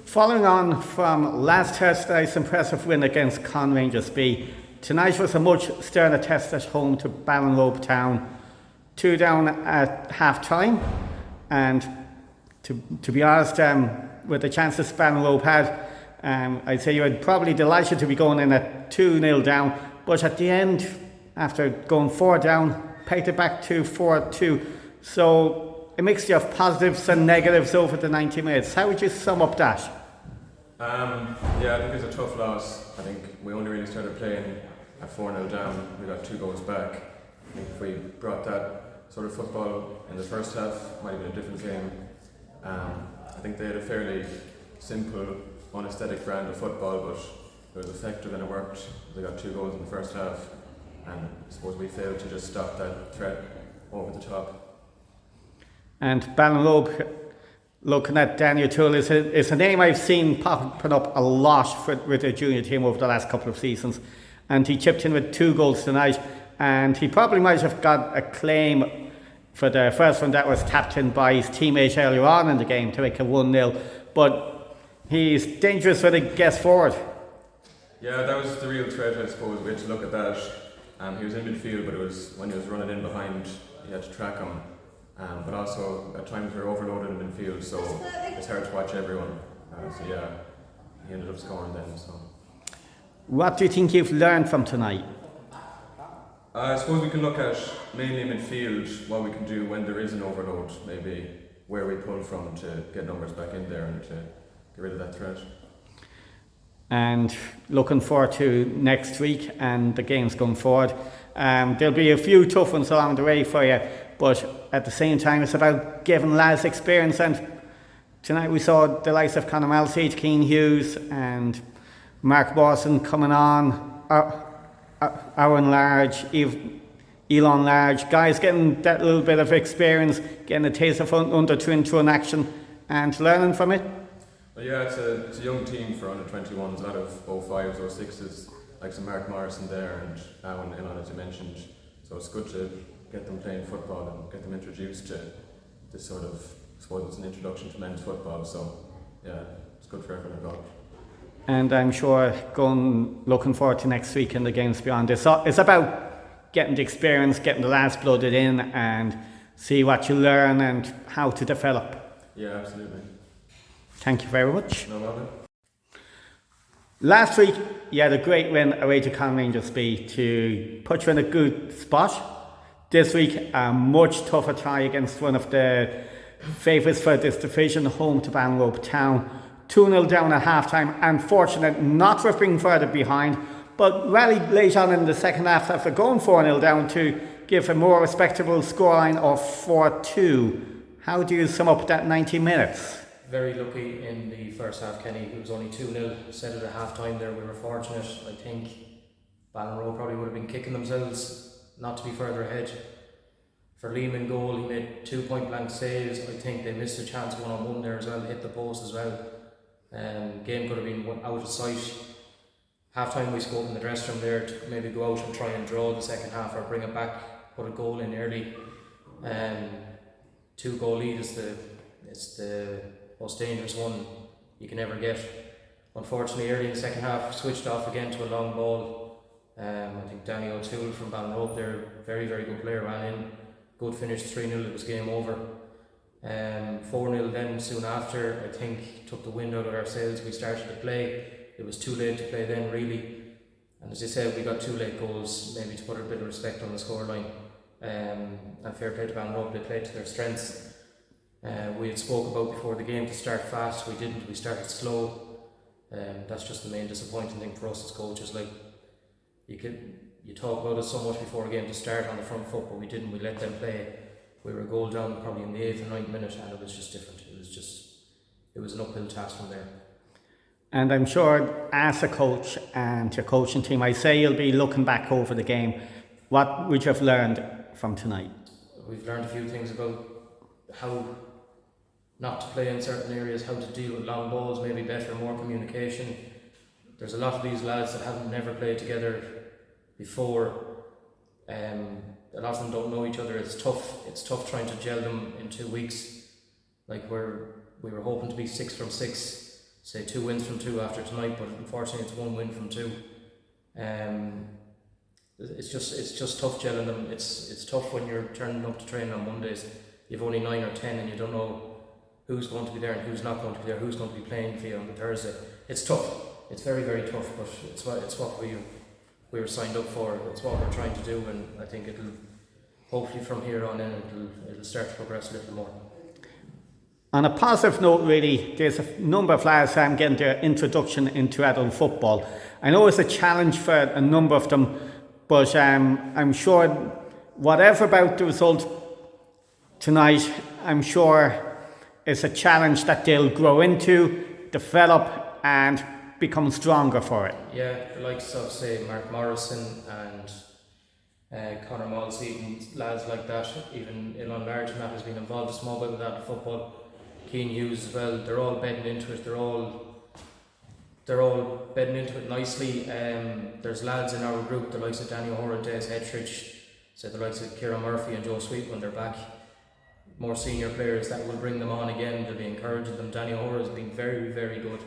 Following on from last Thursday's impressive win against Rangers B, tonight was a much sterner test at home to Ballinrobe Town. 2 down at half time, and to be honest, with the chances Ballinrobe had, I'd say you were probably delighted to be going in at 2-0 down, but at the end, after going 4 down, pegged it back to 4-2. So a mixture of positives and negatives over the 90 minutes. How would you sum up that? Yeah, I think it's a tough loss. I think we only really started playing at 4-0 down. We got 2 goals back. I think if we brought that sort of football in the first half, it might have been a different game. I think they had a fairly simple, unaesthetic brand of football, but it was effective and it worked. They got 2 goals in the first half, and I suppose we failed to just stop that threat over the top. And Ballinrobe, looking at Danny O'Toole, is a name I've seen popping up a lot with the junior team over the last couple of seasons, and he chipped in with 2 goals tonight, and he probably might have got a claim for the first one that was tapped in by his teammate earlier on in the game to make it 1-0, but he's dangerous when he gets forward. Yeah, that was the real threat, I suppose. We had to look at that. He was in midfield, but it was when he was running in behind, you had to track him. But also, at times we were overloaded in midfield, so it's hard to watch everyone. So yeah, he ended up scoring then. So, what do you think you've learned from tonight? I suppose we can look at mainly midfield, what we can do when there is an overload, maybe where we pull from to get numbers back in there and to get rid of that threat. And looking forward to next week and the games going forward. There'll be a few tough ones along the way for you, but at the same time it's about giving lads experience, and tonight we saw the likes of Conor Malseed, Keane Hughes and Mark Boston coming on, Aaron Large, Elon Large, guys getting that little bit of experience, getting a taste of under 21 action and learning from it. Well, yeah, it's a young team for under 21s, a lot of 05s, 06s, like some Mark Morrison there and Aaron Elon, as you mentioned. So it's good to get them playing football and get them introduced to this sort of, I suppose it's an introduction to men's football. So yeah, it's good for everyone involved. And I'm sure looking forward to next week and the games beyond. It's about getting the experience, getting the lads blooded in and see what you learn and how to develop. Yeah, absolutely. Thank you very much. No problem. Last week you had a great win away to Rangers B to put you in a good spot. This week a much tougher tie against one of the favourites for this division, home to Ballinrobe Town. 2-0 down at half time, and fortunate not to have been further behind, but rallied late on in the second half after going 4-0 down to give a more respectable scoreline of 4-2. How do you sum up that 90 minutes? Very lucky in the first half, Kenny. It was only 2-0 set at a half time there. We were fortunate. I think Ballinrobe probably would have been kicking themselves not to be further ahead. For Liam in goal, he made 2 point blank saves. I think they missed a chance 1-on-1 there as well, hit the post as well. Game could have been out of sight. Half time we spoke in the dressing room there to maybe go out and try and draw the second half or bring it back, put a goal in early. 2-goal lead is the most dangerous one you can ever get. Unfortunately, early in the second half, switched off again to a long ball. I think Danny O'Toole from Ballinrobe there, very, very good player, ran in. Good finish, 3-0, it was game over. 4-0 then soon after, I think took the wind out of our sails. We started to play. It was too late to play then, really. And as I said, we got 2 late goals, maybe to put a bit of respect on the scoreline. And fair play to Ballinrobe, they played to their strengths. We had spoke about before the game to start fast. We didn't. We started slow. That's just the main disappointing thing for us as coaches. Like you talk about it so much before a game to start on the front foot, but we didn't. We let them play. We were a goal down probably in the 8th or 9th minute, and it was just different. It was an uphill task from there. And I'm sure as a coach and your coaching team, I say you'll be looking back over the game. What would you have learned from tonight? We've learned a few things about how not to play in certain areas, how to deal with long balls, maybe better, more communication. There's a lot of these lads that haven't never played together before. A lot of them don't know each other. It's tough trying to gel them in 2 weeks. Like we were hoping to be 6 from 6, say 2 wins from 2 after tonight, but unfortunately it's 1 win from 2. It's just tough gelling them. It's tough when you're turning up to training on Mondays. You've only 9 or 10 and you don't know who's going to be there and who's not going to be there, who's going to be playing for you on the Thursday. It's tough. It's very, very tough, but it's what we were signed up for. It's what we're trying to do, and I think it'll hopefully from here on in it'll start to progress a little more. On a positive note, really, there's a number of lads getting their introduction into adult football. I know it's a challenge for a number of them, but I'm sure whatever about the result tonight, I'm sure it's a challenge that they'll grow into, develop and become stronger for it. Yeah, the likes of, say, Mark Morrison and Conor Malsey and lads like that, even Ilan Large that has been involved a small bit with adult football. Keane Hughes as well, they're all bedding into it, they're all bedding into it nicely. There's lads in our group, the likes of Danny O'Hora, Des Hedrich, so the likes of Kieran Murphy and Joe Sweet when they're back. More senior players that will bring them on again, they'll be encouraging them. Danny O'Hora has been very, very good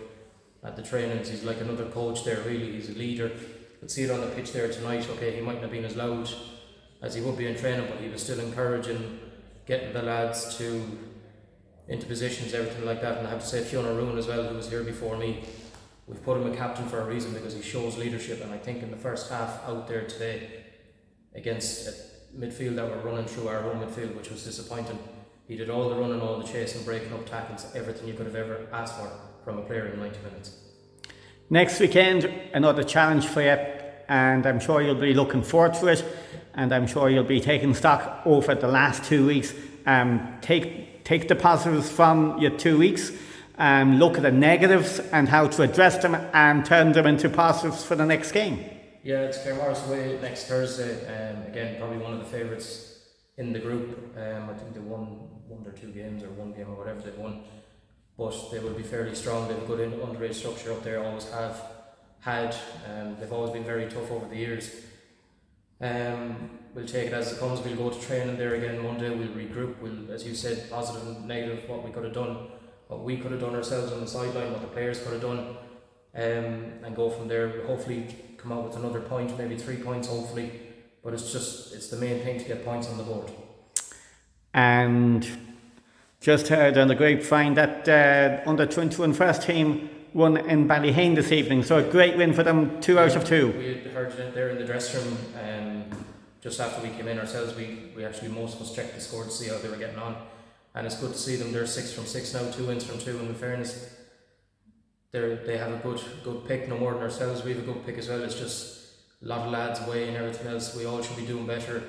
at the trainings. He's like another coach there, really. He's a leader. You could see it on the pitch there tonight. Okay, he mightn't have been as loud as he would be in training, but he was still encouraging, getting the lads into positions, everything like that. And I have to say Fiona Roon as well, who was here before me, we've put him a captain for a reason because he shows leadership. And I think in the first half out there today against a midfield that were running through our home midfield, which was disappointing, he did all the running, all the chasing, breaking up tackles, everything you could have ever asked for from a player in 90 minutes. Next weekend, another challenge for you, and I'm sure you'll be looking forward to it, and I'm sure you'll be taking stock over the last 2 weeks. Take the positives from your 2 weeks, look at the negatives and how to address them and turn them into positives for the next game. Yeah, it's Claremorris away next Thursday. Again, probably one of the favourites in the group. I think they won 1 or 2 games or 1 game or whatever they've won. But they will be fairly strong. They have a good underage structure up there, always have had. They've always been very tough over the years. We'll take it as it comes. We'll go to training there again Monday. We'll regroup. We'll, as you said, positive and negative, what we could have done ourselves on the sideline, what the players could have done, and go from there. We'll hopefully come out with another point, maybe 3 points, hopefully. But it's the main thing to get points on the board. And just heard on the grapevine that under 21 first team won in Ballyhane this evening, so a great win for them, 2 out of 2. We had heard it there in the dressing room just after we came in ourselves. We actually, most of us checked the score to see how they were getting on, and it's good to see them. They're 6 from 6 now, 2 wins from 2, and in fairness they have a good pick, no more than ourselves. We have a good pick as well. It's just a lot of lads away and everything else. We all should be doing better.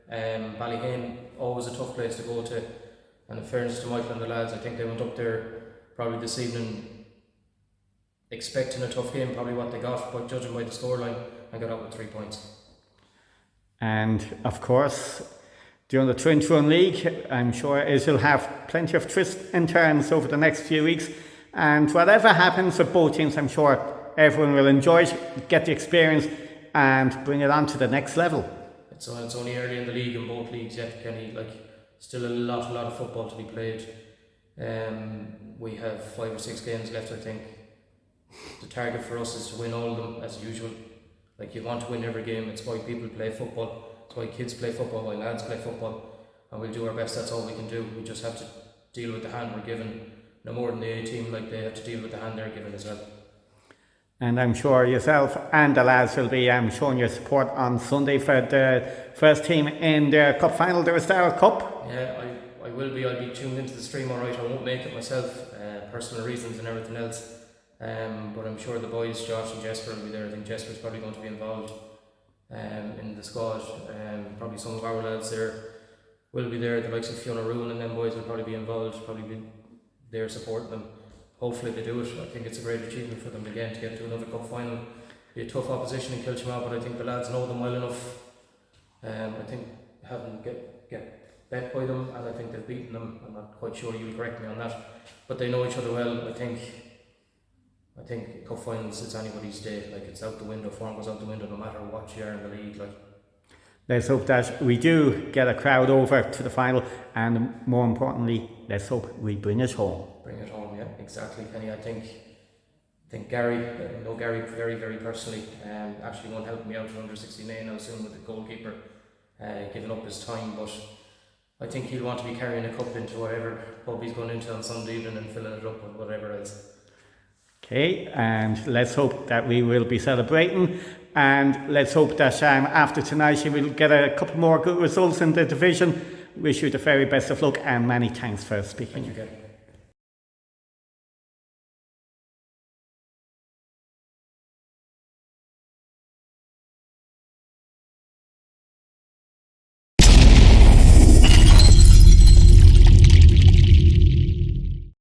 Ballyhane, always a tough place to go to, and in fairness to Michael and the lads, I think they went up there probably this evening expecting a tough game, probably what they got, but judging by the scoreline, I got out with 3 points. And of course, during the 21 League, I'm sure it'll have plenty of twists and turns over the next few weeks, and whatever happens with both teams, I'm sure everyone will enjoy it, get the experience and bring it on to the next level. It's only early in the league, in both leagues yet, Kenny. Still a lot of football to be played. We have 5 or 6 games left, I think. The target for us is to win all of them as usual. You want to win every game. It's why people play football. It's why kids play football, why lads play football. And we'll do our best. That's all we can do. We just have to deal with the hand we're given. No more than the A team, they have to deal with the hand they're given as well. And I'm sure yourself and the lads will be showing your support on Sunday for the first team in the cup final, the Westaro Cup. Yeah, I will be. I'll be tuned into the stream alright. I won't make it myself, personal reasons and everything else. But I'm sure the boys, Josh and Jesper, will be there. I think Jesper's probably going to be involved in the squad. Probably some of our lads there will be there. The likes of Fiona Roon and them boys will probably be involved, probably be there supporting them. Hopefully they do it. I think it's a great achievement for them again to get to another cup final. Be a tough opposition in Kilchima, but I think the lads know them well enough. I think having get bet by them, and I think they've beaten them. I'm not quite sure, you'll correct me on that, but they know each other well. I think cup finals, it's anybody's day. It's out the window. Form goes out the window no matter what you are in the league. Let's hope that we do get a crowd over to the final, and more importantly, let's hope we bring it home. Bring it home, yeah, exactly, Kenny. I think think Gary, I know Gary very, very personally, actually going to help me out in under 16A now soon with the goalkeeper, giving up his time, but I think he'll want to be carrying a cup into whatever pub he's going into on Sunday evening and filling it up with whatever else. Okay, and let's hope that we will be celebrating, and let's hope that after tonight you will get a couple more good results in the division. Wish you the very best of luck, and many thanks for speaking. Thank you, Gary.